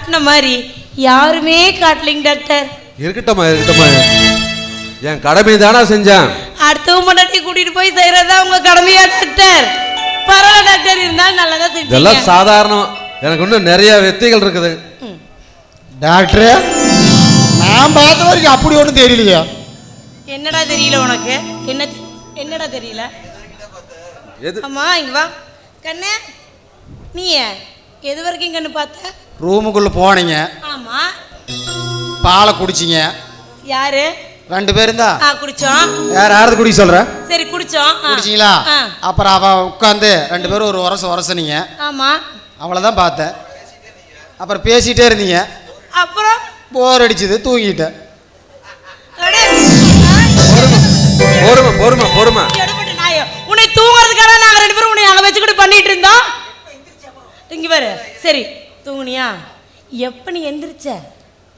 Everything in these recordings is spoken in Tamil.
காட்டின மாதிரி யாருமே காட்டலிங்க டாக்டர். இருக்கட்டும்மா இருக்கட்டும்மா, என் கடமை தானே செஞ்சேன். அடுத்தவங்க முன்னாடி கூட்டிட்டு போய் செய்யறதா உங்க கடமையா டாக்டர்? பரவாயில்ல டாக்டர், இருந்தாலும் நல்லதா செஞ்சீங்க. இதெல்லாம் சாதாரணம், எனக்கு இன்னும் நிறைய வெற்றிகள் இருக்குது டாக்டர். நான் பார்த்த வரைக்கும் அப்படி ஒன்றும் தெரியலையா? என்னடா தெரியல உனக்கு? என்னடா தெரியல? அம்மா இங்க வா கண்ணே. நீ எது வரைக்கும் கண்ணு பார்த்த? ரூமுக்குள்ள போனீங்க. ஆமா. பாலை குடிச்சிங்க. யாரு? 2 பேரும் தான். குடிச்சோம். யாராவது குடி சொல்ற? சரி குடிச்சோம். குடிச்சிங்களா? அப்புறம் அவ உட்காந்து 2 பேரும் ஒரு உரசனீங்க. ஆமா. அவ்வளவுதான் பார்த்தேன். அப்புறம் பேசிட்டே இருந்தீங்க. அப்புறம் போர் அடிச்சது, தூங்கிட்டேன். பொறுமை பொறுமை பொறுமை. உன்னை தூங்குறதுக்காக நாங்க 2 பேரும் உன்னை அங்க வச்சுக்கிட்டு பண்ணிட்டு இருந்தோம். இங்க பாரு. சரி தூங்குனியா? எப்ப நீ எந்திரிச்ச?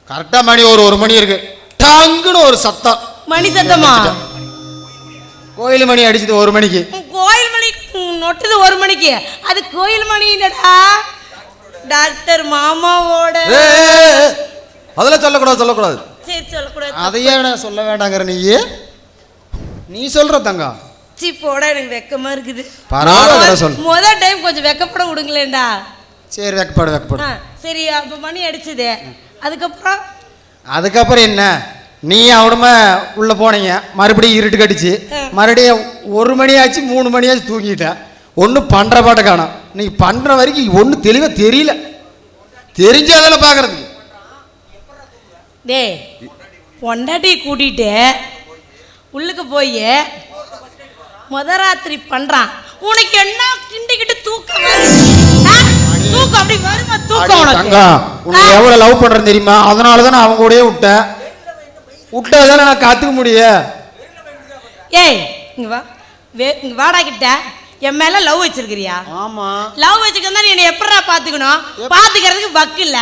கரெக்டா மணி ஒரு 1 மணி இருக்கு. டங்குன்னு ஒரு சத்தம். மணி சத்தமா? கோயில் மணி அடிச்சது 1 மணிக்கு. கோயில் மணி நொட்டுது 1 மணிக்கு. அது கோயில் மணி இல்லடா, டாக்டர் மாமாவோட. அதெல்லாம் சொல்லக்கூடாது. சரி சொல்லக்கூடாது. அதையே சொல்ல வேண்டாங்கிற நீ சொல்ற தங்கம். சி போட, எனக்கு வெக்கமா இருக்குது. பரவாயில்ல சொல்லு. முதல் டைம் கொஞ்சம் வெக்கப்பட விடுங்களேன்டா. சரி வெக்கப்படு. சரி அப்ப மணி அடிச்சது. அதுக்கப்புறம் என்ன? நீ அவனுமே உள்ள போனீங்க, மறுபடியும் இருட்டு கடிச்சு, மறுபடியும் 1 மணி ஆச்சு 3 மணி ஆச்சு தூங்கிட்டேன். ஒன்றும் பண்ற பாட்ட காணோம். நீ பண்ற வரைக்கும் ஒன்றும் தெளிவா தெரியல. தெரிஞ்சதில் பாக்குறது. டே பொண்டாட்டி கூட்டிட்டு உள்ளுக்கு போய் முதராத்திரி பண்றான். உனக்கு என்ன கிண்டிக்கிட்டு தூக்கம் அப்படி வருமா? தூக்கம் உனக்கு எவ்வளவு லவ் பண்றேன்னு தெரியுமா? அதனாலதான் நான் அவங்க கூடயே விட்டாதானே நான் காத்துக்க முடியும். ஏய் இங்க வா, இங்க வாடா கிட்ட. என் மேல லவ் வச்சிருக்கிறியா? ஆமா. லவ் வச்சுக்கிறதா நீ என்ன எப்படா பாத்துக்கணும்? பாத்துக்கிறதுக்கு வக்கு இல்ல,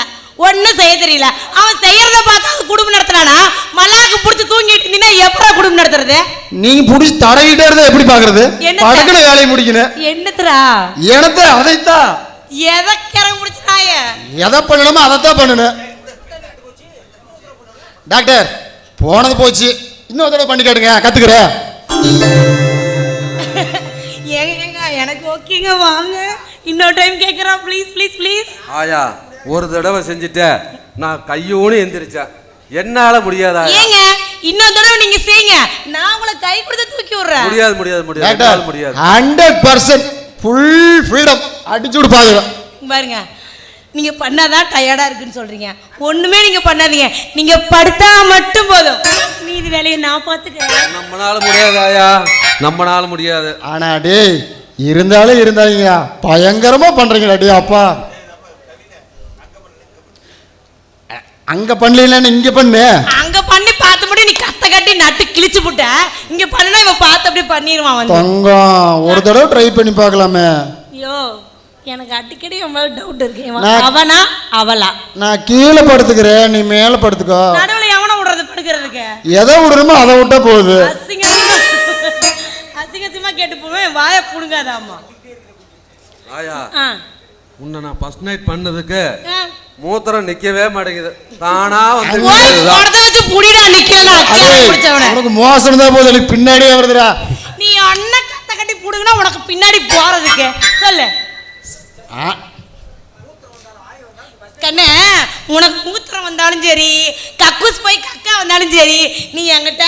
ஒன்னும் செய்ய தெரியல. அவன் செய்யறத பார்த்தா அது குடும்பம் நடத்துறானா? மல்லாக்கு புடிச்சு தூங்கிட்டு இருந்தீங்கன்னா எப்படா குடும்பம் நடத்துறது? நீங்க புடிச்சு தடவிட்டே இருந்தா எப்படி பாக்குறது? படக்குல வேலையை முடிக்கணும். என்னத்துறா? எனத்த அதைத்தான். எதை கரை முடிச்சுனாய? எதை பண்ணணுமோ அதைத்தான் பண்ணணும். டாக்டர் போனது போச்சு, இன்னொரு தடவை பண்ணி கேட்டுங்க, கத்துக்கிறேன். எனக்கு ஓகேங்க, வாங்க. இன்னொரு டைம் கேட்கறேன், ப்ளீஸ் ப்ளீஸ் ப்ளீஸ். ஆயா ஒரு தடவை செஞ்சுட்டேன், நான் கையோடு எந்திரிச்சேன். என்னால முடியாதா? ஏங்க இன்னொரு தடவை நீங்க செய்யுங்க, நான் உங்களை கை கொடுத்து தூக்கி விடுறேன். முடியாது 100% ஃபுல் ஃப்ரீடம். அடிச்சு விடுப்பாங்க பாருங்க. நீங்க பண்ணாதான் டயர்டா இருக்குன்னு சொல்றீங்க. ஒண்ணுமே நீங்க பண்ணாதீங்க, நீங்க படுத்தா மட்டும் போதும். மீதி வேலையை நான் பாத்துக்கிறேன். நம்மளால முடியாது ஆயா, நம்மளால முடியாது. ஆனா டேய் இருந்தாலும் பயங்கரமா பண்றீங்கடா டேய். அப்பா அங்க பண்ணலன்னு இங்க பண்ணு. அங்க பண்ணி பார்த்து மட்டும் நீ கத்த கட்டி நட்டு கிழிச்சு போட்ட. இங்க பண்ணா இவன் பார்த்து அப்படியே பண்ணிடுவான் வந்து. தங்கம் ஒரு தடவை ட்ரை பண்ணி பார்க்கலாமே. ஐயோ எனக்கு அடிக்கடி இவன் மேல டவுட் இருக்கு. அவனா அவளா? நான் கீழே படுத்துக்கிறேன், நீ மேல படுத்துக்கோ. நடுவுல எவனை விடுறது படுக்கிறதுக்கு? எதை விடுறமோ அதை விட்டா போகுது. அசிங்கமா கேட்டு போவேன், வாய புடுங்காதாமா. ஆயா உன்னை நான் ஃபர்ஸ்ட் நைட் பண்ணதுக்கு மூத்திரம் நிக்கவே மாட்டேங்குது, தானா வந்து வச்சு புடிடா. நிக்கல உனக்கு மோசம் தான் போகுது, பின்னாடியே வருதுடா. நீ அண்ணன் கத்த கட்டி புடுங்கினா உனக்கு பின்னாடி போறதுக்கு சொல்லு கண்ணே. உனக்கு மூத்திரம் வந்தாலும் சரி, கக்கூஸ் போய் கக்கா வந்தாலும் சரி, நீ என்கிட்ட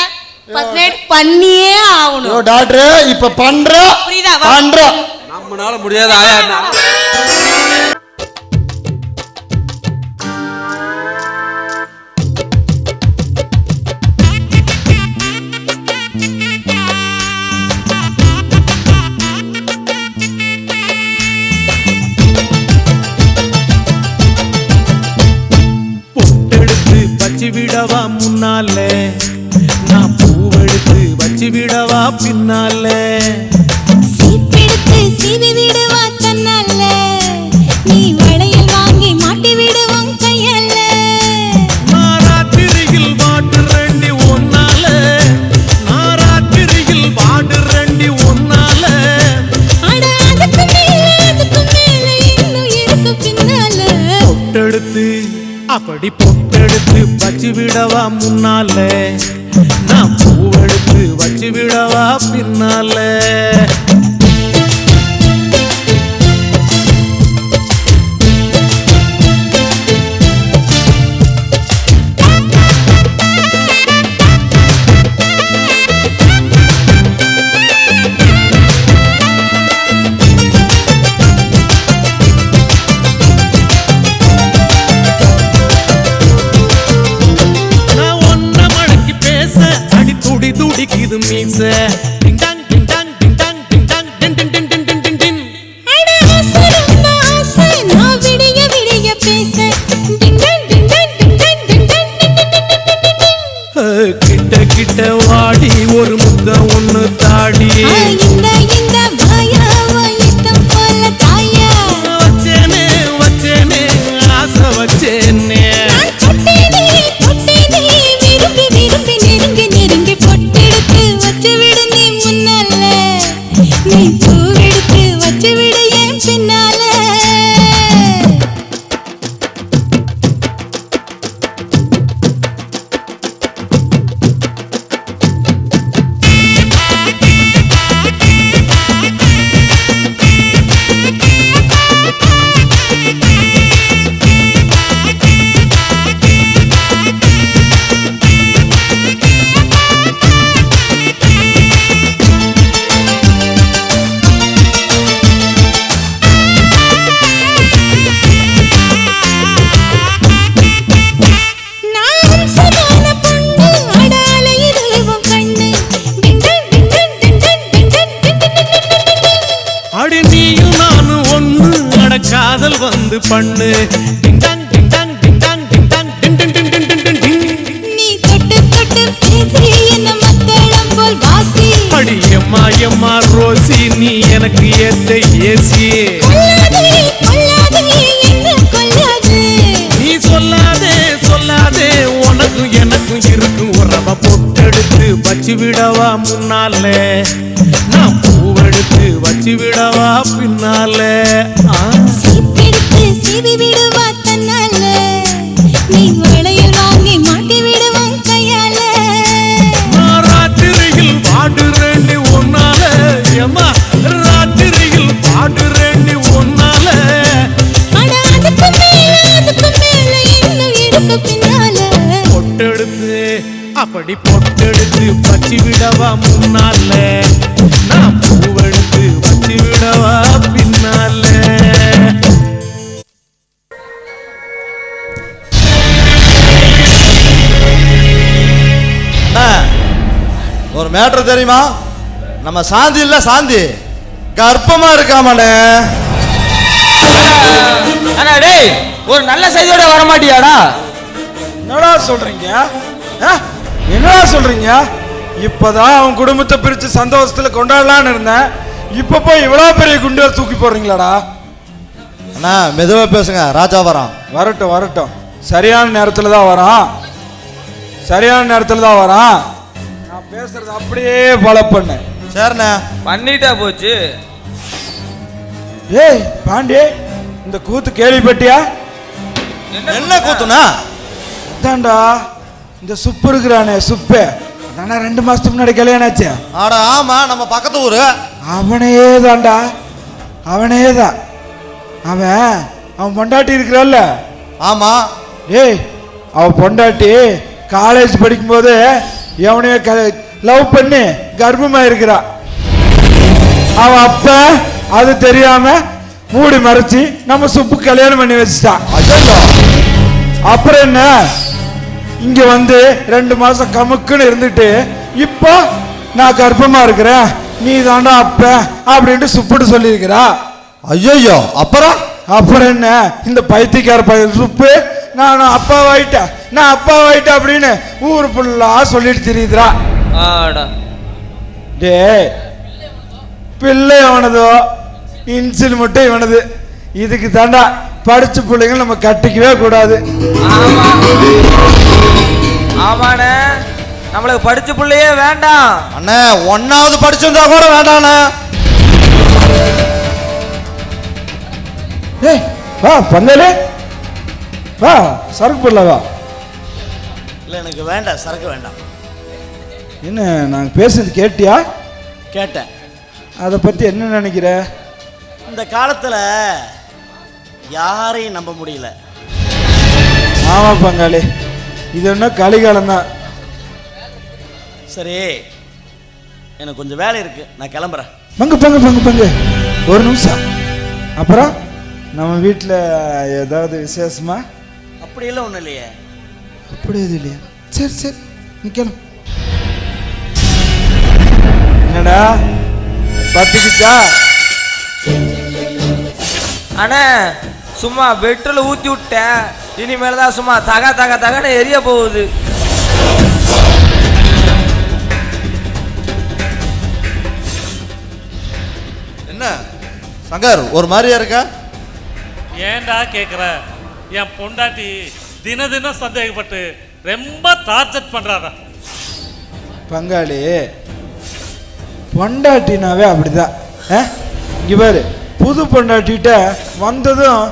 ஃபர்ஸ்ட் நைட் பண்ணியே ஆகணும். டாக்டர் இப்ப பண்ற புரியுதா? பண்ற நம்மனால முடியாது ஆயா. விடவா முன்னால, நான் பூவெடுத்து வச்சு விடவா பின்னால, சீப்பெடுத்து சீவி விடுவா தன்னால, நீ வளையல் வாங்கி மாட்டி விடுவான் கையால. நாராத்திரியில் வாட்டு ரெண்டி ஒன்னால, நாராத்திரியில் வாட்டு ரெண்டி ஒன்னால. அட அதுக்கு மேல இன்னும் இருக்கு பின்னால. பொட்டெடுத்து அப்படி பொட்டெடுத்து வச்சு விடவா முன்னால நான் பூவெடுத்து வச்சு விடவா பின்னால துடிக்குது மீச டிங்டாங் டிங்டாங் டிங்டாங் டிங்டாங் டின் டின் டின் டின் டின் டின் டின் அட ஆசை ரொம்ப ஆசை நான் விடிய விடிய பேச டிங்டாங் டிங்டாங் டிங்டாங் டிங்டாங் டின் டின் டின் டின் டின் கிட்ட கிட்ட வாடி ஒரு முத்த ஒண்ணு தாடி இந்த இந்த வாயா இஷ்டம் போல தாயா வச்சேனே வச்சேனே ஆசை வச்சேனே தொட்டேனே தொட்டேனே விரும்பி விரும்பி நெருங்கி நெருங்கி பொட்டெடுத்து வச்சு விடு நீ முன்னால நீ பூவெடுத்து வச்சு விடு என் பின்னால நான் சமான பொண்ணு அடால இதுவும் கண்ணு டிங்டன் டிங்டன் டிங்டன் டிங்டன் டிங்டன் அடி நீயும் நானும் ஒண்ணு அட காதல் வந்து பண்ணு டிங்டாங் டிங்டாங் டிங்டாங் டிங்டாங் டின் டின் டின் டின் டின் டின் டின் நீ தொட்டு தொட்டு பேசி என்ன மத்தளம் போல் வாசி அடி எம்மா எம்மா ரோசி நீ எனக்கு ஏத்த ஏசி கொல்லாதே கொல்லாதே என்ன கொல்லாதே நீ சொல்லாதே சொல்லாதே உனக்கும் எனக்கும் இருக்கும் உறவ பொட்டெடுத்து வச்சு விடவா முன்னால நான் பூவெடுத்து வச்சு விடவா பின்னால சீப்பெடுத்து சீவி விடுவா தன்னால நீ வளையல் வாங்கி மாட்டி விடுவான் கையால நான் ராத்திரியில் பாடுறேண்டி ஒன்னால ஏம்மா ராத்திரியில் பாடுறேண்டி ஒன்னால அட அதுக்கு மேல இன்னும் இருக்கு பின்னால பொட்டெடுத்து அப்படி பொட்டெடுத்து வச்சு விடவா முன்னால நான் பூவெடுத்து வச்சு விடவா பின்னால ஒரு மேட்ரு தெரியுமா? நம்ம சாந்தி இல்ல சாந்தி கர்ப்பமா இருக்காமண்ணே. அண்ணா டேய் ஒரு நல்ல செய்தியோட வர மாட்டியாடா? என்னடா சொல்றீங்க? என்னடா சொல்றீங்க? இப்பதான் அவன் குடும்பத்தை பிரிச்சு சந்தோஷத்துல கொண்டாடலான்னு இருந்தேன். இப்ப போய் இவ்வளவு பெரிய குண்டை தூக்கி போடுறீங்களாடா? அண்ணா மெதுவா பேசுங்க, ராஜா வரான். வரட்டும் வரட்டும், சரியான நேரத்துல தான் வரான். சரியான நேரத்துல தான் வரான். நான் பேசுறது அப்படியே ஃபாலோ பண்ணு. சரிண்ணே. பண்ணிட்டா போச்சு. ஏய் பாண்டி, இந்த கூத்து கேள்விப்பட்டியா? என்ன கூத்துனா? அதான்டா இந்த சுப்பு இருக்கிறானே சுப்பு, அதானே 2 மாசத்துக்கு முன்னாடி கல்யாணம் ஆச்சு. ஆடா ஆமா, நம்ம பக்கத்து ஊரு. அவனே தான்டா, அவனே தான். அவன் பொண்டாட்டி இருக்கிறான்ல. ஆமா. ஏய் அவன் பொண்டாட்டி காலேஜ் படிக்கும்போது எவனையோ லவ் பண்ணி கர்ப்பமா இருக்கிறா. அவன் அப்ப அது தெரியாம மூடி மறைச்சு நம்ம சுப்பு கல்யாணம் பண்ணி வச்சுட்டான். அப்புறம் என்ன, இங்க வந்து 2 மாசம் கமுக்குன்னு இருந்துட்டு இப்போ நான் கர்ப்பமா இருக்கிறேன், நீ தாண்டா அப்ப அப்படின்ட்டு சுப்புட்டு சொல்லியிருக்கிறா. ஐயோ அப்புறம் என்ன, இந்த பைத்தியக்கார பையன் சுப்பு நான் அப்பாவாயிட்டேன் நான் அப்பாவாயிட்டேன் அப்படின்னு ஊரு ஃபுல்லா சொல்லிட்டு தெரியுதுரா. டே பிள்ளை அவனதோ இன்சில் மட்டும் இவனது. இதுக்கு தாண்டா படிச்ச பிள்ளைங்க நம்ம கட்டிக்கவே கூடாது. ஆமாண்ணே, நம்மளுக்கு படிச்ச பிள்ளையே வேண்டாம். அண்ணே 1வது படிச்சிருந்தா கூட வேண்டாண்ணே. ஏய் வா பந்தலே, வா சரக்கு போடல வா. இல்லை எனக்கு வேண்டாம், சரக்கு வேண்டாம். என்ன நாங்கள் பேசுறது கேட்டியா? கேட்டேன். அதை பற்றி என்ன நினைக்கிற? இந்த காலத்தில் யாரையும் நம்ப முடியல. ஆமாம் பங்காளி, இது என்ன கலிகாலம் தான். சரி, எனக்கு கொஞ்சம் வேலை இருக்கு, நான் கிளம்புறேன். பங்கு ஒரு நிமிஷம். அப்புறம் நம்ம வீட்டில் ஏதாவது விசேஷமா? அப்படியெல்லாம் ஒன்றும் இல்லையே. அப்படி எதுவும் இல்லையா? சரி நிற்கணும். என்னடா பத்துக்குச்சா? அண்ணே சும்மா பெட்ரோல் ஊற்றி விட்டேன், இனிமேல் தான் சும்மா தகன்னு எரிய போகுது. என்ன சங்கர் ஒரு மாதிரியா இருக்கா? ஏன்டா கேட்குற? என் பொண்டாட்டி தினம் சந்தேகப்பட்டு ரொம்ப டார்ச்சர் பண்ணுறாடா. பங்காளி பொண்டாட்டினாவே அப்படிதான். இங்கே பாரு, புது பொண்டாட்டிகிட்ட வந்ததும்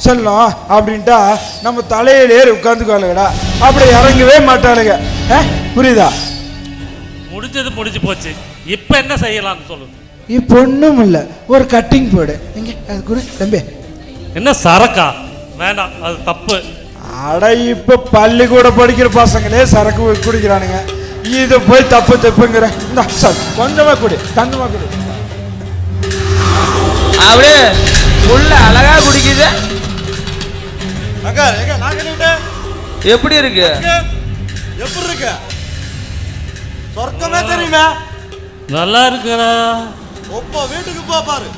செல்லம் அப்படின்ட்டா நம்ம தலையில ஏறி உட்காந்துக்குவாளுங்கடா, அப்படி இறங்கவே மாட்டாளுங்க. புரியுதா? முடிஞ்சு போச்சு. இப்போ என்ன செய்யலாம்னு சொல்லு. இப்போ ஒன்றும் இல்லை, ஒரு கட்டிங் போடு. எங்க அது கூட தம்பி. என்ன சரக்கா? வேண்டாம், அது தப்பு. அட இப்போ பள்ளிக்கூட படிக்கிற பசங்களே சரக்கு குடிக்கிறானுங்க, இதை போய் தப்புங்கிற. இந்த சார் கொஞ்சமா குடி, தங்கமா குடி. அப்படியே உள்ள அழகா குடிக்குது. எப்படி இருக்கு? எப்படி இருக்கு? சொர்க்கமே தெரியுமா? நல்லா இருக்குடா. ஒப்பா வீட்டுக்கு போ பாரு.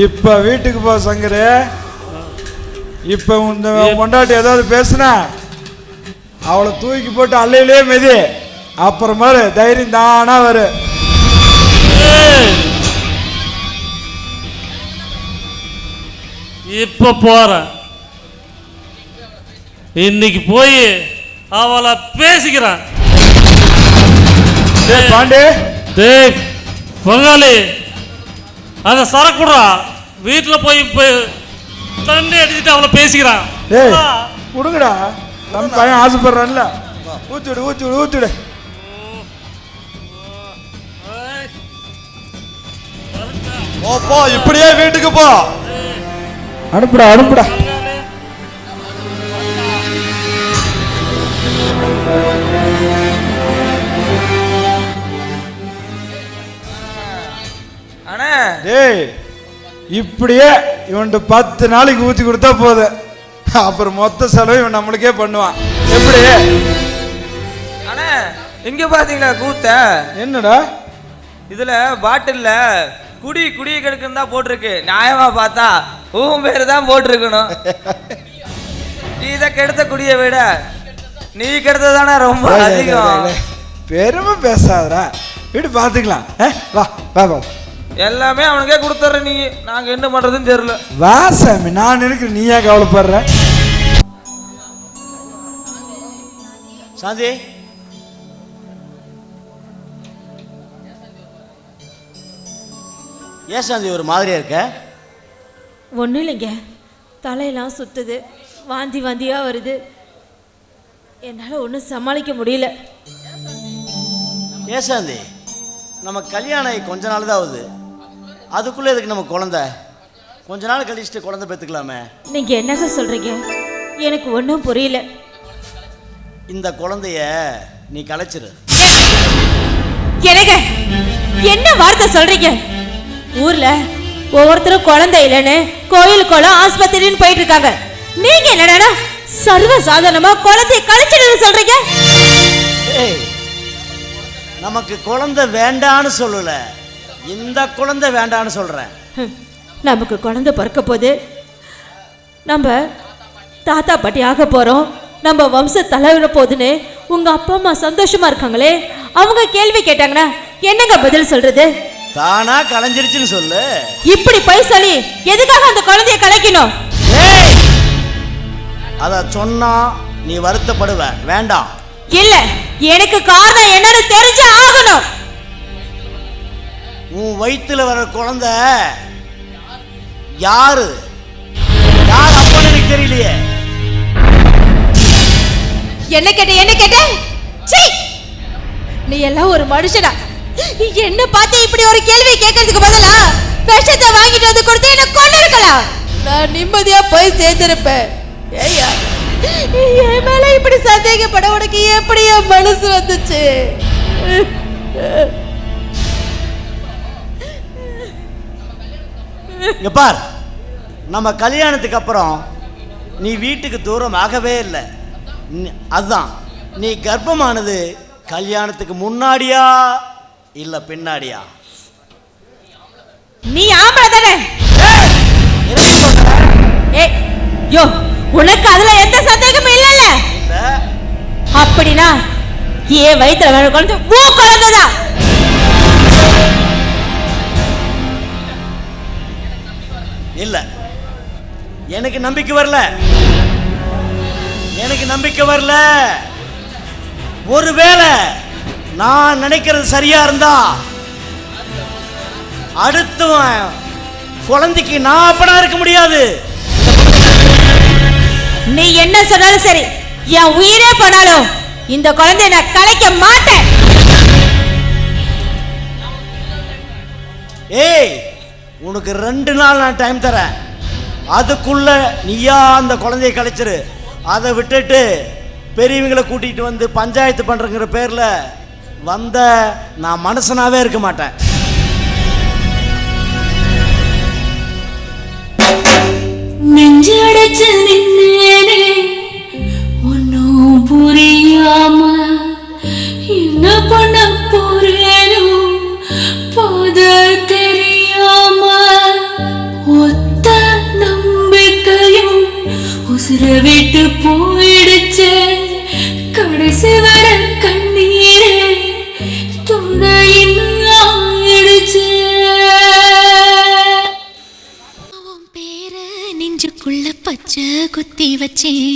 இப்ப வீட்டுக்கு போ சங்கரே. இப்ப இந்த பொண்டாட்டி ஏதாவது பேசுனா அவளை தூக்கி போட்டு அல்லையிலே மெதி. அப்புறமா தைரியம் தானா வரு. இப்ப போறேன். இன்னைக்கு போய் அவளை பேசிக்கிறான். பாண்டே பங்காளி, அந்த சரக்குடா வீட்டில் போய் தண்ணி அடிச்சுட்டு அவளை பேசிக்கிறான். கொடுங்கடா, நம்ம பையன் ஆசைப்படுறான்ல. ஊத்துடு. போ, இப்படியே வீட்டுக்கு போ. அனுப்புடா. அண்ணே டேய், இப்படியே இவன்ட்டு 10 நாளைக்கு ஊற்றி கொடுத்தா போதும், அப்புறம் மொத்த செலவு இவன் நம்மளுக்கே பண்ணுவான். எப்படி? அண்ணே இங்க பாத்தீங்களா கூத்த? என்னடா இதுல பாட்டில்ல குடி கெடுக்குன்னு தான் போட்டிருக்கு. நியாயமா பார்த்தா உன் பேரு தான் போட்டிருக்கணும். இதை கெடுத்த குடியை விட நீ கெடுத்ததானே ரொம்ப அதிகம். பெருமை பேசாதடா, வீடு பார்த்துக்கலாம். வா எல்லாமே அவனுக்கே கொடுத்துட்ற நீ. நாங்க என்ன பண்றதுன்னு தெரியல. வா சாமி, நான் இருக்கிற நீ ஏன் கவலைப்படுற? சாந்தி, ஏன் சாந்தி ஒரு மாதிரியா இருக்க? ஒன்றும் இல்லைங்க, தலையெல்லாம் சுத்துது, வாந்தியாக வருது, என்னால் ஒன்றும் சமாளிக்க முடியல. ஏன் சாந்தி, நம்ம கல்யாணம் கொஞ்ச நாள் தான் ஆகுது, அதுக்குள்ளே எதுக்கு நம்ம குழந்தை? கொஞ்ச நாள் கழிச்சுட்டு குழந்தை பெற்றுக்கலாமே. நீங்கள் என்னங்க சொல்கிறீங்க? எனக்கு ஒன்றும் புரியல. இந்த குழந்தைய நீ கலைச்சிரு. எனக்கு என்ன வார்த்தை சொல்றீங்க? ஊர்ல ஒவ்வொருத்தரும் குழந்தை இல்லைன்னு கோயில் குளம் ஆஸ்பத்திரின்னு போயிட்டு இருக்காங்க. நீங்க என்னடா சர்வ சாதாரணமா குழந்தைய கழிச்சிடுன்னு சொல்றீங்க? நமக்கு குழந்தை வேண்டான்னு சொல்லல, இந்த குழந்தை வேண்டான்னு சொல்றேன். நமக்கு குழந்தை பிறக்க போது, நம்ம தாத்தா பாட்டி ஆக போறோம், நம்ம வம்ச தலைவர போதுன்னு உங்க அப்பா அம்மா சந்தோஷமா இருக்காங்களே, அவங்க கேள்வி கேட்டாங்கன்னா என்னங்க பதில் சொல்றது? தானா கலைஞ்சிருச்சுன்னு சொல்லு. இப்படி போய் சொல்லி எதுக்காக அந்த குழந்தைய கலைக்கணும்? அத சொன்னா நீ வருத்தப்படுவ. வேண்டாம். இல்ல, எனக்கு காரணம் என்னன்னு தெரிஞ்சு ஆகணும். உன் வயித்துல வர குழந்தை யாரு? யார் அப்பன்னு எனக்கு தெரியலையே. என்ன கேட்ட சீ, நீ எல்லாம் ஒரு மனுஷனா? என்ன பார்த்து இப்படி ஒரு கேள்வி கேட்கறதுக்கு பதிலா விஷத்தை வாங்கிட்டு வந்து கொடுத்து என்ன கொண்டு இருக்கலாம். நான் நிம்மதியா போய் சேர்ந்திருப்பேன். ஏய்யா, என் மேல இப்படி சந்தேகப்பட உனக்கு எப்படி என் மனசு வந்துச்சு? இங்க பார், நம்ம கல்யாணத்துக்கு அப்புறம் நீ வீட்டுக்கு தூரம் ஆகவே இல்லை. அதுதான், நீ கர்ப்பமானது கல்யாணத்துக்கு முன்னாடியா இல்ல பின்னாடியா? நீ ஆம்பளை தானே? ஏய் யோ, உனக்கு அதுல எந்த சந்தேகமும் இல்லல்ல? அப்படினா ஏன் வயித்துல வர குழந்தை உன் குழந்தைதான். இல்ல, எனக்கு நம்பிக்கை வரல. ஒருவேளை நான் நினைக்கிறது சரியா இருந்தா அடுத்தவன் குழந்தைக்கு நான் அப்பனா இருக்க முடியாது. நீ என்ன சொன்னாலும் சரி, என் உயிரே போனாலும் இந்த குழந்தைய நான் கலைக்க மாட்டேன். ஏய், உனக்கு 2 நாள் நான் டைம் தரேன். அதுக்குள்ள நீயா அந்த குழந்தைய கலைச்சிரு. அதை விட்டுட்டு பெரியவங்களை கூட்டிகிட்டு வந்து பஞ்சாயத்து பண்ணுறங்கிற பேரில் வந்த நான் மனுஷனாவே இருக்க மாட்டேன். நெஞ்சடைச்சு நின்னேனே ஒன்னும் புரியாம, என்ன பண்ண போறேனோ போத தெரியாம, ஒத்த நம்பிக்கையும் உசுர விட்டு போயிடுச்சு. கடைசி வர கண்ணீரே துணையின் ஆயிடுச்சு. அவன் பேர நெஞ்சுக்குள்ள பச்சை குத்தி வச்சேன்.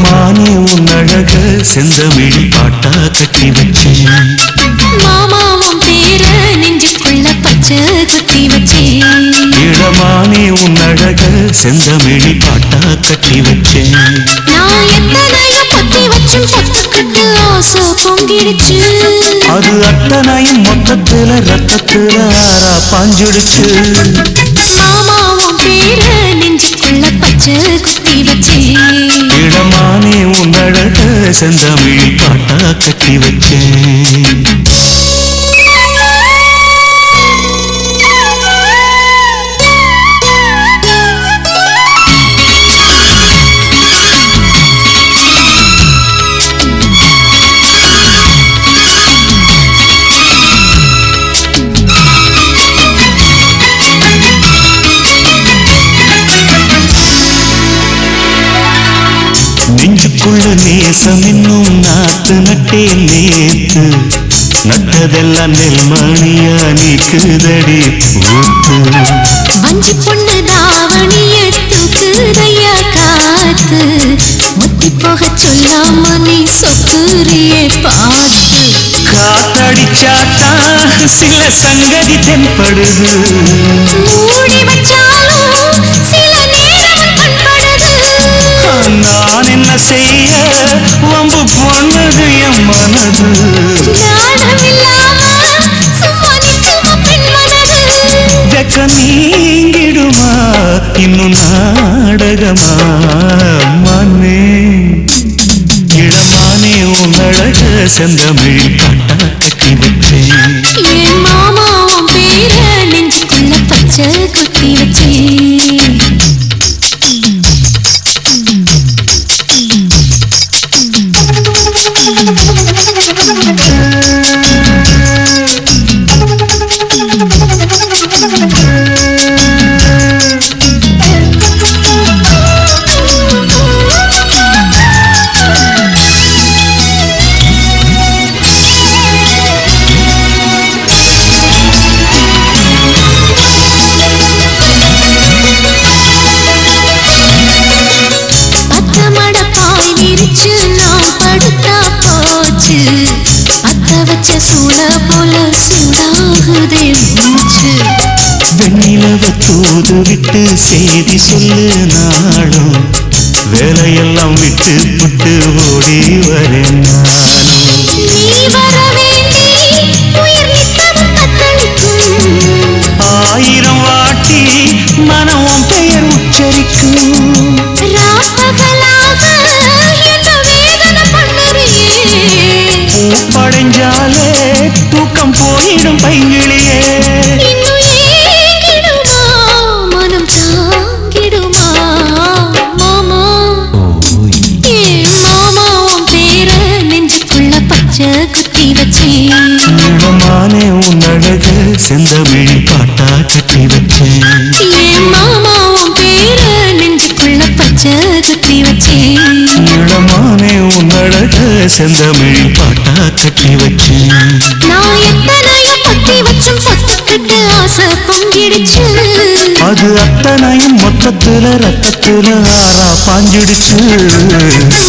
மானே உன் அழக செந்தமிழி பாட்டா கட்டி வச்சேன். மாமாவும் பேர நெஞ்சுக்குள்ள பச்சை குத்தி வச்சேன். இளமானே உன் அழக செந்தமிழி பாட்டா கட்டி வச்சேன். நான் எத்தனையும் பத்தி வச்சும் பத்துக்கிட்டு ஆசை பொங்கிடுச்சு. அது அத்தனையும் மொத்தத்துல ரத்தத்துல ஆறா பாஞ்சிடுச்சு. மாமாவும் பேர நெஞ்சுக்குள்ள பச்சை குத்தி வச்சேன். இளமானே உன் அழக செந்தமிழி பாட்டா கட்டி வச்சேன். நெஞ்சுக்குள்ள நேசம் என்னும் நாட்டு நட்டே நேத்து, நட்டதெல்லாம் நெல்மணியா நீக்குதடி பூத்து. வஞ்சி பொண்ணு தாவணிய தூக்குதையா காத்து, முத்தி போக சொல்லாம நீ சொத்துரியே பார்த்து. காத்தடிச்சாத்தா சில சங்கதி தென்படுது, மூடி வச்சாலும் சில நேரம் கண்படுது. நான் என்ன செய்ய வம்பு பண்ணுது என் மனது. வெக்க நீங்கிடுமா இன்னும் நாடகமா மனே? இளமானே உன் அழக செந்தமிழி பாட்டா கட்டி வச்சேன். என் மாமாவும் பேர நெஞ்சுக்குள்ள பச்சை குத்தி வச்சேன். வச்ச சூட போல சூடாகுதே மூச்சு. வெண்ணிலவ தூது விட்டு செய்தி சொல்லு நாளும் வேலையெல்லாம் விட்டு புட்டு ஓடி வரேன் நானும். நீ வர வேண்டி உயிர் நித்தமும் தத்தளிக்கும். 1000 வாட்டி மனம் உன் பெயர் உச்சரிக்கும். ராப்பகலாக என்ன வேதனை பண்ணுறியே. படைஞ்சாலே தூக்கம் போயிடும் பைங்கிளியே. இன்னும் ஏங்கிடுமா மனம் தாங்கிடுமா மாமா. ஏ மாமா உன் பேர நெஞ்சுக்குள்ள பச்சை குத்தி வச்சேன். இடமானே உன் அழகு செந்தமிழ் பாட்டா கட்டி வச்சேன். ஏ மாமா உன் பேர நெஞ்சுக்குள்ள பச்சை குத்தி வச்சேன். இடமானே உன் அழகு செந்தமிழ் பாட்டா கட்டி வச்சேன். நான் எத்தனையோ பொத்தி வச்சும் பொத்துக்கிட்டு ஆசை பொங்கிடுச்சு. அது அத்தனையும் மொத்தத்துல ரத்தத்துல ஆறா பாஞ்சிடுச்சு.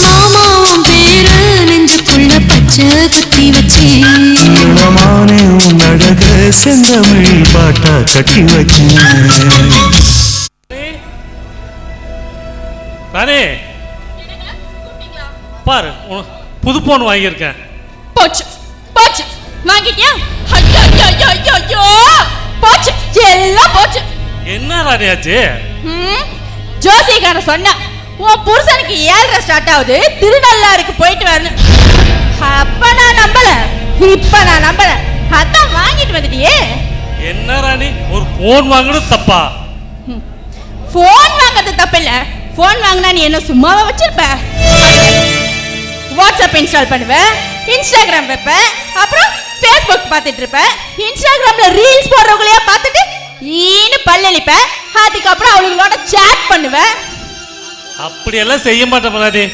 மாமா உன் பேர நெஞ்சுக்குள்ள பச்சை குத்தி வச்சேன். இடமானே உன் அழகு செந்தமிழ் பாட்டா கட்டி வச்சேன். ராணி பாரு புது போன் வாங்கியிருக்கேன். போச்சு போச்சு வாங்கிட்டியா? ஐயோ ஐயோ ஐயோ ஐயோ ஐயோ போச்சு எல்லாம் போச்சு. என்ன ராணி ஆச்சு? ஜோசிகாரன் சொன்னா உன் புருஷனுக்கு 7:30 ஸ்டார்ட் ஆகுது, திருநள்ளாருக்கு போயிட்டு வரணும். அப்ப நான் நம்பல, இப்ப நான் நம்பல. அதான் வாங்கிட்டு வந்துட்டியே. என்ன ராணி ஒரு போன் வாங்கணும் தப்பா? போன் வாங்குறது தப்பு இல்ல. போன் வாங்கினா நீ என்ன சும்மாவா வச்சிருப்ப? வாட்ஸ்அப் இன்ஸ்டால் பண்ணுவ, இன்ஸ்டாகிராம் வைப்ப, அப்புறம் ஃபேஸ்புக் பார்த்துட்டு இருப்ப. இன்ஸ்டாகிராம்ல ரீல்ஸ் போடுறவங்களையா பார்த்துட்டு ஈன்னு பல்லளிப்ப. அதுக்கப்புறம் அவங்களோட சேட் பண்ணுவ. அப்படியெல்லாம் செய்ய மாட்டேன் ராணி.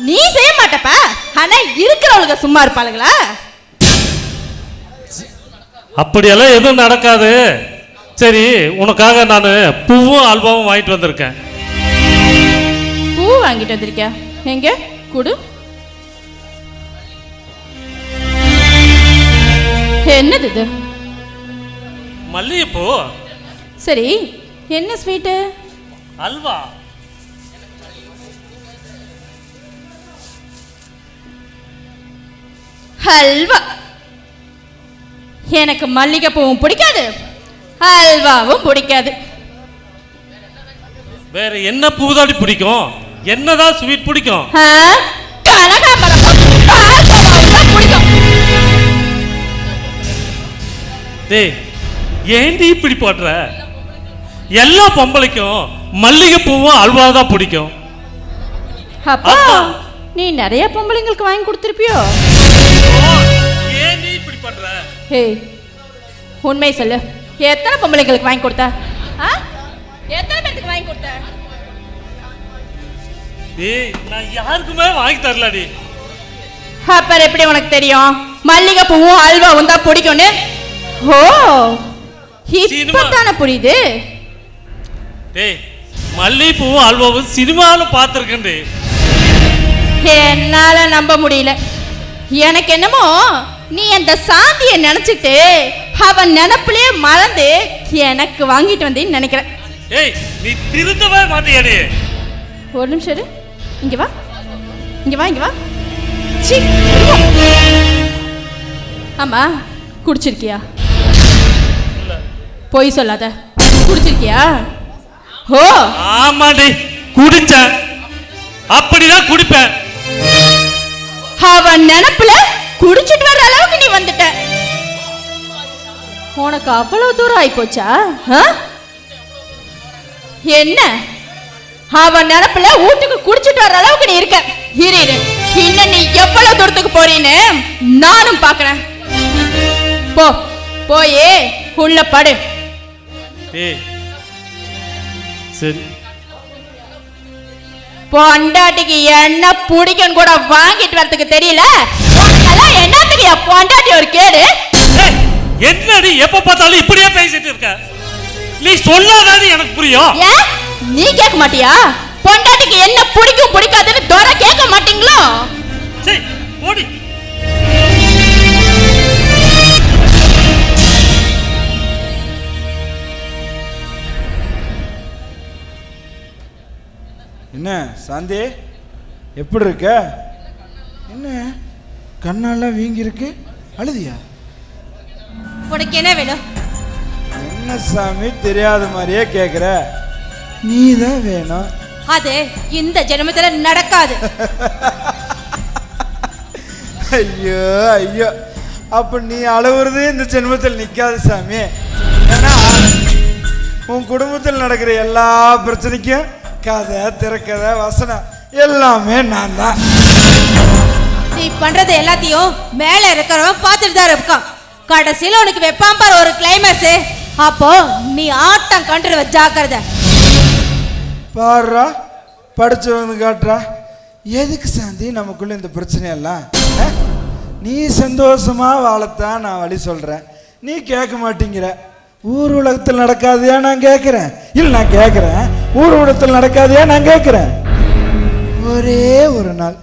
நீ செய்ய மாட்டப்ப, ஆனா இருக்கிறவங்க சும்மா இருப்பாளுங்களா? அப்படியெல்லாம் எதுவும் நடக்காது. சரி உனக்காக நான் பூவும் ஆல்பமும் வாங்கிட்டு வந்திருக்கேன். பூ வாங்கிட்டு வந்திருக்கியா? எங்க குடு. என்னது இது? மல்லிகைப்பூ. சரி என்ன ஸ்வீட்டு? அல்வா. ஹல்வா. எனக்கு மல்லிகை பூவும் பிடிக்காது, அல்வாவும் பிடிக்காது. வேற என்ன பூதாடி பிடிக்கும்? என்னதான் ஸ்வீட் பிடிக்கும்? கனகாம்பரம் பிடிக்கும். டேய் ஏண்டி இப்படி போடுற? எல்லா பொம்பளைக்கும் மல்லிகை பூவும் அல்வா தான் பிடிக்கும். அப்பா நீ நிறைய பொம்பளைங்களுக்கு வாங்கி கொடுத்துருப்பியோ? ஏண்டி இப்படி பண்ற? ஏய் உண்மை சொல்லு, எத்தனை பொம்பளைங்களுக்கு வாங்கி கொடுத்த? எத்தனை பேருக்கு வாங்கி கொடுத்த? டேய் நான் யாருக்குமே வாங்கி தரலடி. அப்புறம் எப்படி உனக்கு தெரியும் மல்லிகை பூவும் அல்வாவும் தான் பிடிக்கும்னு? ஓ இப்பதானே புரியுது. டேய் மல்லிகை பூவும் அல்வாவும் சினிமாவில் பார்த்துருக்கேன்டி. என்னால நம்ப முடியல. எனக்கு என்னமோ நீ அந்த சாந்தியை நினைச்சிட்டு அவன் நினப்பிலேயே மறந்து எனக்கு வாங்கிட்டு வந்தேன்னு நினைக்கிறேன். ஏய் நீ திருந்தவே மாட்டியாடி. ஒரு நிமிஷம் இரு. இங்க வா இங்க வா இங்க வா. சீ. ஆமா குடிச்சிருக்கியா? போய் சொல்லாத. குடிச்சிருக்கியா? ஓ ஆமாடி குடிச்சேன். அப்படிதான் குடிப்பேன். அவன் நினப்புல குடிச்சிட்டு வர அளவுக்கு நீ வந்துட்ட. உனக்கு அவ்வளவு தூரம் ஆயிப்போச்சா? என்ன அவன் நினப்புல வீட்டுக்கு குடிச்சிட்டு வர அளவுக்கு நீ இருக்க. இரு இன்னும் நீ எவ்வளவு தூரத்துக்கு போறீன்னு நானும் பாக்குறேன். போ போயே உள்ள படு. ஏய் சரி பொண்டாட்டிக்கு என்ன பிடிக்கும் கூட வாங்கிட்டு வரதுக்கு தெரியல. என்னத்துக்கு பொண்டாட்டி ஒரு கேடு? என்னடி எப்ப பார்த்தாலும் இப்படியே பேசிட்டு இருக்க? நீ சொல்லாதானே எனக்கு புரியும். ஏன் நீ கேட்க மாட்டியா? பொண்டாட்டிக்கு என்ன பிடிக்கும் பிடிக்காதுன்னு தோற கேட்க மாட்டீங்களோ? சரி போடி. என்ன சாந்தி, எப்படி இருக்க? என்ன கண்ணெல்லாம் வீங்கி இருக்கு, அழுதியா? உனக்கு என்ன வேணும்? என்ன சாமி தெரியாத மாதிரியே கேக்குற? நீ தான் வேணும். அது இந்த ஜென்மத்துல நடக்காது. ஐயோ ஐயோ, அப்ப நீ அழுவுறது இந்த ஜென்மத்தில் நிக்காது சாமி. ஏன்னா உன் குடும்பத்தில் நடக்கிற எல்லா பிரச்சனைக்கும் கதை, திரைக்கதை, வசனம் எல்லாமே நான் தான். நீ பண்றது எல்லாத்தையும் மேல இருக்கிறவன் பார்த்துட்டு தான் இருக்கான். கடைசியில உனக்கு வைப்பான் பாரு ஒரு கிளைமேக்ஸ், அப்போ நீ ஆட்டம் கண்டுருவ, ஜாக்கிரதை. பாடுறா, படிச்சவங்க காட்டுறா. எதுக்கு சாந்தி நமக்குள்ள இந்த பிரச்சனையெல்லாம்? நீ சந்தோஷமா வாழத்தான் நான் வழி சொல்றேன், நீ கேட்க மாட்டேங்கிற. ஊர் உலகத்தில் நடக்காதையா நான் கேட்கிறேன்? இல்லை, நான் கேட்கிறேன், ஊர் உலகத்தில் நடக்காதையா நான் கேட்கிறேன். ஒரே ஒரு நாள்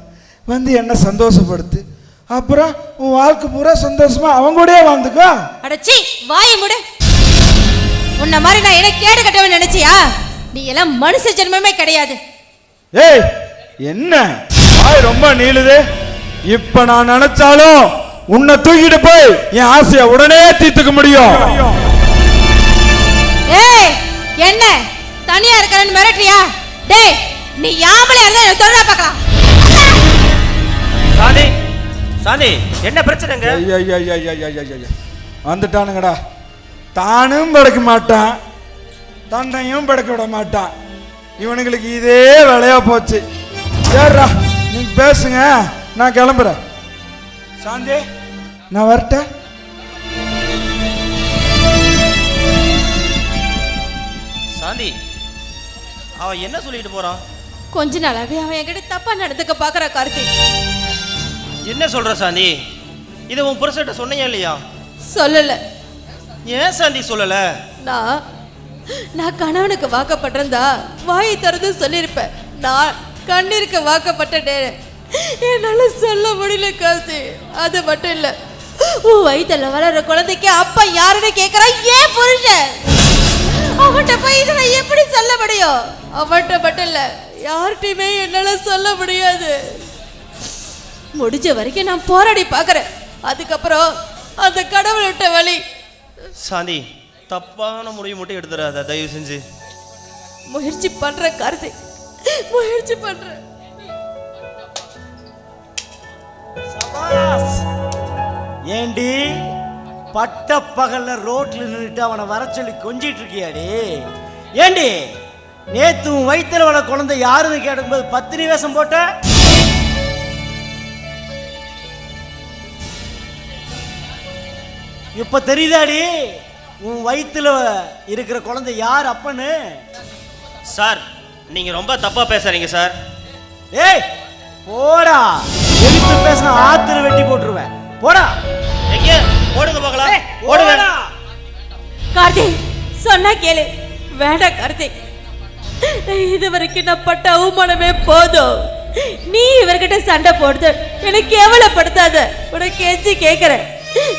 வந்து என்ன சந்தோஷப்படுத்து, அப்புறம் உன் வாழ்க்கை பூரா சந்தோஷமா அவங்க கூடயே வாழ்ந்துக்கோ. அடச்சி வாய முடு. உன்ன மாதிரி நான் என்ன கேடு கட்டவன் நினைச்சியா? நீ எல்லாம் மனுஷ ஜென்மமே கிடையாது. ஏய், என்ன வாய் ரொம்ப நீளுது? இப்ப நான் நினைச்சாலும் உன்னை தூக்கிட்டு போய் என் ஆசையை உடனே தீர்த்துக்க முடியும். ஏய், என்ன தனியா இருக்கறன்னு மிரட்டியா? டேய், நீ யாமலே இருந்தா என்ன தொல்லை பார்க்கலாம். சாந்தி, சாந்தி, என்ன பிரச்சனைங்க? ஐயா வந்துட்டானுங்கடா. தானும் படைக்க மாட்டான், தன்னையும் படைக்க விட மாட்டான். இவனுங்களுக்கு இதே வேலையா போச்சு. சரிடா, நீங்க பேசுங்க, நான் கிளம்புறேன். சாந்தி, நான் வரட்டேன். சாந்தி, அவன் என்ன சொல்லிட்டு போறான்? கொஞ்ச நாளாவே அவன் என்கிட்ட தப்பா நடந்துக்க பாக்குற கார்த்தி. என்ன சொல்ற சாந்தி? இது உன் புருஷன்ட்ட சொன்னியா இல்லையா? சொல்லல. ஏன் சாந்தி சொல்லல? நான் கணவனுக்கு வாக்கப்பட்டிருந்தா வாயை திறந்து சொல்லியிருப்பேன். நான் கண்ணீருக்கு வாக்கப்பட்டேன், என்னால சொல்ல முடியல கார்த்தி. அது மட்டும் இல்ல, உன் வயித்துல வளர குழந்தைக்கு அப்பா யாருன்னு கேட்கறா ஏன் புருஷன். அவன்கிட்ட போய் இதை நான் எப்படி சொல்ல முடியும்? அவன்கிட்ட மட்டும் இல்ல, யார்கிட்டயுமே என்னால சொல்ல முடியாது. முடிஞ்ச வரைக்கும் நான் போராடி பார்க்கறேன். அதுக்கப்புறம் அந்த கடவுள் விட்ட வழி. சாந்தி, தப்பான முடிவு மட்டும் எடுத்துறாத தயவு செஞ்சு. முயற்சி பண்ற கார்த்தி, முயற்சி பண்ற. ஏண்டி பட்ட பகல்ல ரோட்ல நின்றுட்டு அவனை வர சொல்லி கொஞ்சிட்டு இருக்கியாடி? ஏண்டி நேத்து உன் வயிற்றுல வள குழந்தை யாருன்னு கேட்கும்போது பத்தினி வேஷம் போட்ட? இப்ப தெரியுதாடி உன் வயிற்றுல இருக்கிற குழந்தை யார் அப்பன்னு? சார், நீங்க ரொம்ப தப்பா பேசுறீங்க சார். ஏய் போடா, எழுத்து பேசின ஆத்திர வெட்டி போட்டுருவேன். போடா, எங்க ஓடுங்க பார்க்கலாம். ஓடுங்க கார்த்தி, சொன்னா கேளு. வேண்டாம் கார்த்தி, இது வரைக்கும் நான் பட்ட அவமானமே போதும். நீ இவர்கிட்ட சண்டை போடுது எனக்கு கேவலப்படுத்தாத. உனக்கு எஞ்சி கேட்கிறேன்,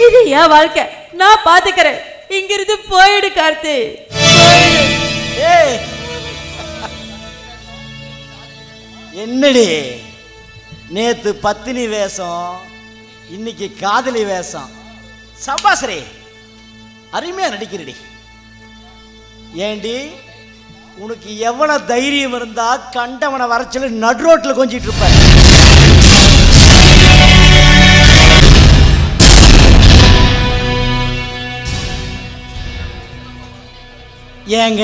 இது என் வாழ்க்கை, நான் பாத்துக்கிறேன். இங்கிருந்து போயிடு கார்த்தி, போயிடு. ஏய் என்னடி நேத்து பத்தினி வேஷம், இன்னைக்கு காதலி வேஷம். சபாசரே, அருமையா நடிக்கிறடி. ஏண்டி உனக்கு எவ்வளவு தைரியம் இருந்தா கண்டவனை வர சொல்லி நடு ரோட்ல கொஞ்சிட்டு இருப்ப? ஏங்க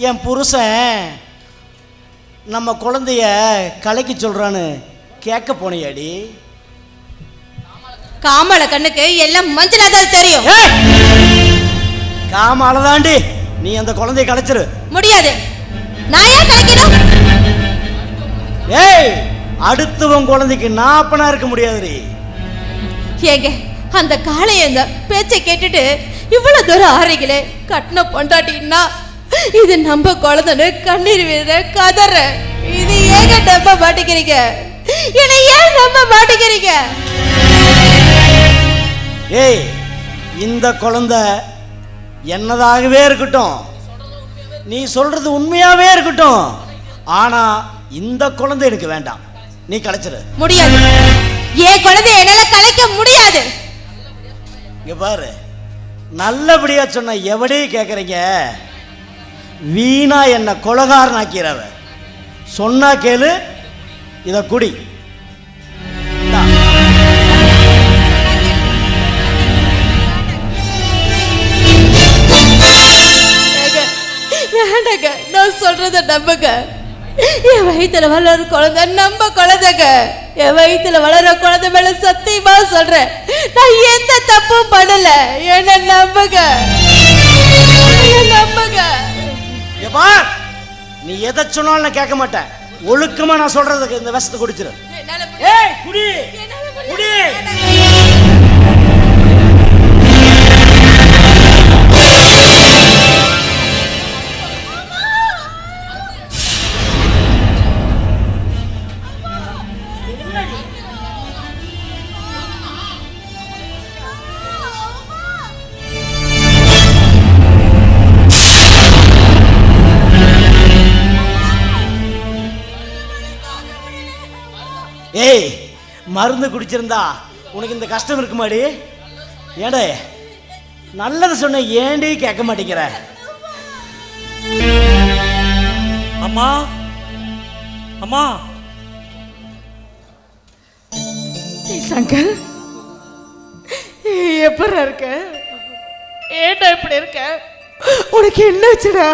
என் புருஷன் நம்ம குழந்தைய கலைக்க சொல்றான்னு கேட்க போனியாடி? காமல கண்ணுக்கு எல்லாம் மஞ்சளாதான் தெரியும். காமால தாண்டி நீ அந்த குழந்தைய கலைச்சிரு. முடியாது. நான் ஏன் கலைக்கணும்? ஏய், அடுத்தவன் குழந்தைக்கு நான் அப்பனா இருக்க முடியாதுடி. ஏங்க அந்த காளைய இந்த பேச்சை கேட்டுட்டு இவ்வளவு தூரம் ஆறீங்களே, கட்டின பொண்டாட்டின்னா இது நம்ம குழந்தைன்னு கண்ணீர் வீர கதற. இது ஏங்க நம்ப மாட்டேங்கிறீங்க? என்னை ஏன் நம்ப மாட்டேங்கிறீங்க? ஏய், இந்த குழந்தை என்னதாகவே இருக்கட்டும், நீ சொல்றது உண்மையாவே இருக்கட்டும், ஆனா இந்த குழந்தை எனக்கு வேண்டாம், நீ கலைச்சிரு. முடியாது, என் குழந்தை என்னால கலைக்க முடியாது. இங்க பாரு, நல்லபடியா சொன்ன எவடையும் கேட்குறீங்க. வீணா என்ன கொலகாரன் ஆக்கிறவ. சொன்னா கேளு, இத குடி. இந்தா. வேண்டாங்க, நான் சொல்றத நம்புங்க. என் வயிற்றுல வளர குழந்தை நம்ம குழந்தைங்க. என் வயிற்றுல வளர குழந்தை மேல சத்தியமா சொல்றேன், நான் எந்த தப்பும் பண்ணல. என்ன நம்புங்க, நம்புங்க. நீ எதை சொன்னாலும் நான் கேட்க மாட்டேன். ஒழுக்கமா நான் சொல்றதுக்கு இந்த விஷத்தை குடிச்சிரு. ஏய் குடி குடி. ஏய், மருந்து குடிச்சிருந்தா உனக்கு இந்த கஷ்டம் இருக்குமாடி? ஏடே, நல்லது சொன்ன ஏண்டி கேட்க மாட்டேங்கிற? அம்மா அம்மா. சங்கர், எப்படி இருக்க? ஏண்டா இப்படி இருக்க? உனக்கு என்ன ஆச்சுடா?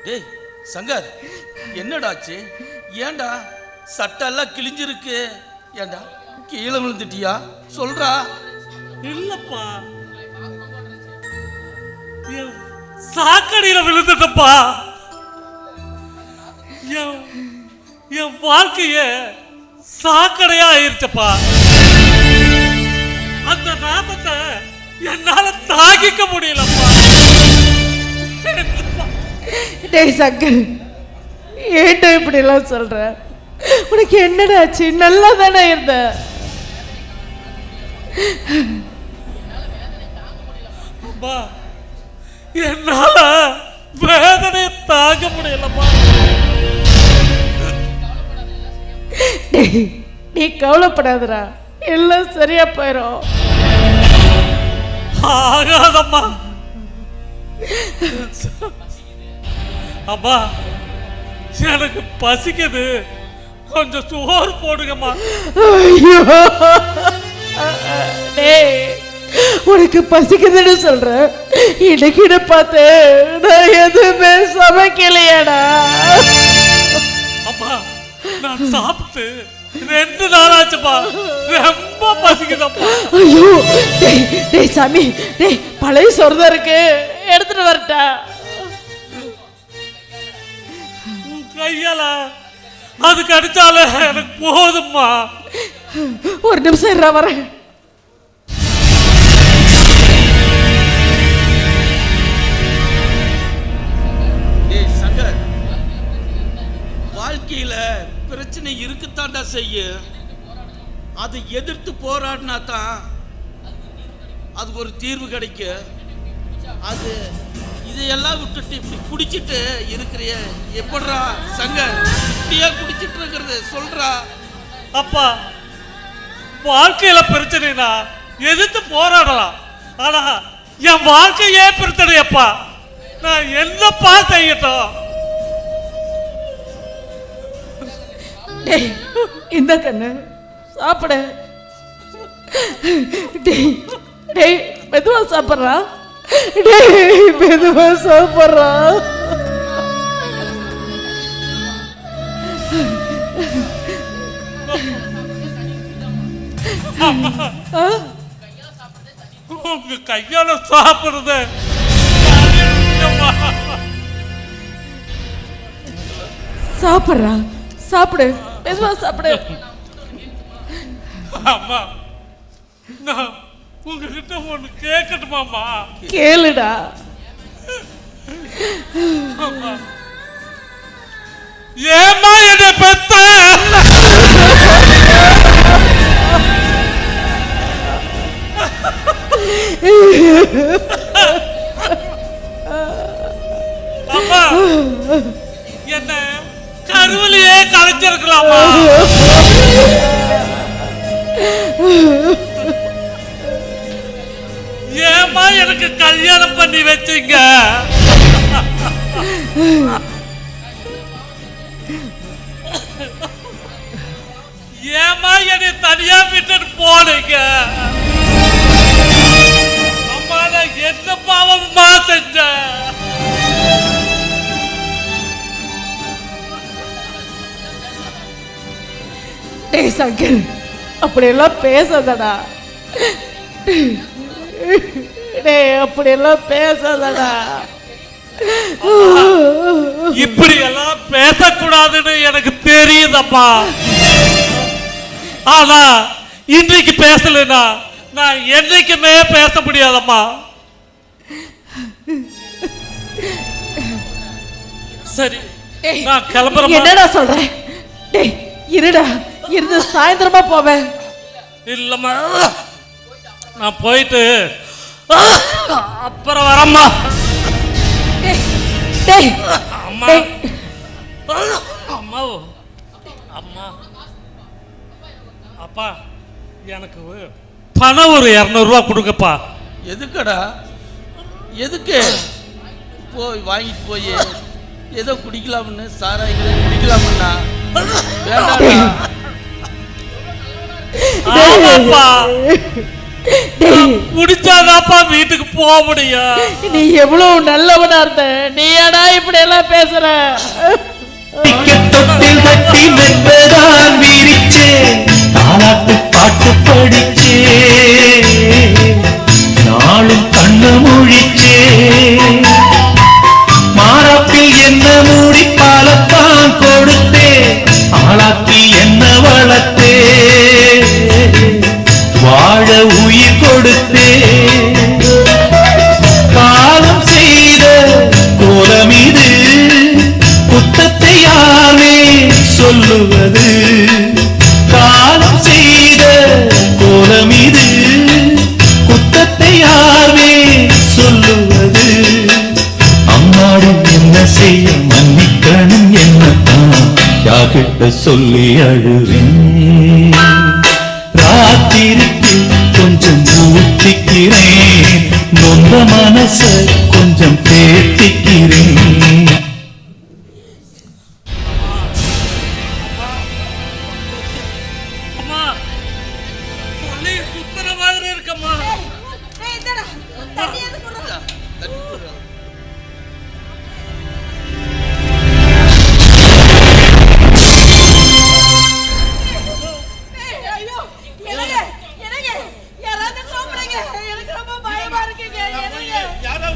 டேய் சங்கர், என்னடாச்சு? ஏண்டா சட்டெல்லாம் கிழிஞ்சிருக்கு? ஏண்டா கீழே விழுந்துட்டியா? சொல்றா. இல்லப்பா, சாக்கடையில விழுந்துட்டப்பா. என் வாழ்க்கைய சாக்கடையா ஆயிருச்சப்பா. அந்த நாமத்தை என்னால தாங்கிக்க முடியலப்பா. டேய் சங்கர், ஏன்டா இப்படி எல்லாம் சொல்ற? உனக்கு என்னடா ஆச்சு? நல்லா தானே இருந்த. அம்மா, என்னால வேதனையை தாங்க முடியலப்பா. நீ கவலைப்படாதடா, எல்லாம் சரியா போயிடும். ஆகாதம்மா. அம்மா, எனக்கு பசிக்குது, கொஞ்சம் சோறு போடுங்கம்மா. ஐயோ, டேய், உனக்கு பசிக்குதுன்னு சொல்ற, இன்னைக்கு பார்த்து நான் எதுவுமே சமைக்கலையாடா. அம்மா, நான் சாப்பிட்டு 2 நாள் ஆச்சுப்பா. ரொம்ப பசிக்குதப்பா. ஐயோ, டேய் சாமி, டேய் பழைய சோறு தான் இருக்கு, எடுத்துட்டு வரட்டா? கையால அது கடிச்சால எனக்கு போதும்மா. ஒரு நிமிஷம் இருடா, வரேன். டேய் சங்கர், வாழ்க்கையில பிரச்சனை இருக்குத்தாண்டா செய்ய. அதை எதிர்த்து போராடினா தான் அதுக்கு ஒரு தீர்வு கிடைக்கும். அது இதையெல்லாம் விட்டுட்டு இப்படி குடிச்சிட்டு இருக்கிறிய எப்படா சங்கர்? இப்படியா குடிச்சிட்டு இருக்கிறது? சொல்றா. அப்பா, வாழ்க்கையில பிரச்சனைனா எதிர்த்து போராடலாம், ஆனா என் வாழ்க்கையே பிரச்சனை. அப்பா, நான் என்னப்பா செய்யட்டும்? டேய், இந்த கண்ணு சாப்பிடு. டேய் டேய், மெதுவா சாப்பிட்றா. டேய், மெதுவா சாப்பிட்றா. உங்க கையால சாப்பிடுறது சாப்பிட்றா, சாப்பிடு, மெதுவா சாப்பிடு. அம்மா, நான் உங்ககிட்ட ஒண்ணு கேட்கட்டுமாம்மா? கேளுடா. ஏம்மா என்னை பெத்த? அம்மா, என்ன மறைச்சிருக்கலாமா? ஏமா எனக்கு கல்யாணம் பண்ணி வச்சீங்க? ஏமா என்னை தனியா விட்டுட்டு போனீங்க? அம்மா நான் என்ன பாவமா செஞ்சேன்? டேய் சங்கர், அப்படியெல்லாம் பேசாதடா. டேய் அப்படியெல்லாம் பேசாதடா. இப்படி எல்லாம் பேசக்கூடாதுன்னு எனக்கு தெரியுதப்பா. ஆனா இன்றைக்கு பேசலன்னா நான் என்னைக்குமே பேச முடியாதம்மா. சரி நான் கிளம்புறேன். என்னடா சொல்ற? டேய் இருடா, இருந்து சாயந்தரமா போவேன். இல்லம்மா, நான் போயிட்டு அப்புறம் வரம்மா. டேய் அம்மா அம்மா அம்மா அப்பா, எனக்கு பணம் ஒரு 200 ரூபா கொடுங்கப்பா. எதுக்கடா? எதுக்கு? போய் வாங்கிட்டு போய் ஏதோ குடிக்கலாம்னு, சாராயங்களை குடிக்கலாம்னா வேண்டாம்டா. ஆமாப்பா, குடிச்சாதாப்பா வீட்டுக்கு போக முடியும். நீ எவ்வளவு நல்லவனா இருந்த, நீ ஏடா இப்படி எல்லாம் பேசுற? தொட்டில் கட்டி மெத்ததான் விரிச்சே, தாலாட்டு பாட்டு படிச்சே, நாளும் கண்ணு முழிச்சே, மாறாப்பில் என்ன மூடி பாலத்தான் கொடுத்தே, ஆளாக்கி என்ன வளர்த்தே, வாழ உயிர் கொடுத்தே, காலம் செய்த கோலம் இது, குத்தத்தை யாரே சொல்லுவது, காலம் செய்த கோலம் இது, குத்தத்தை யாரே சொல்லுவது, அம்மாடி என்ன செய்ய மன்னிக்கணும் என்னத்தான் யார்கிட்ட சொல்லி அழுவேன், ராத்திரிக்கு கொஞ்சம் ஊத்திக்கிறேன், நொந்த மனச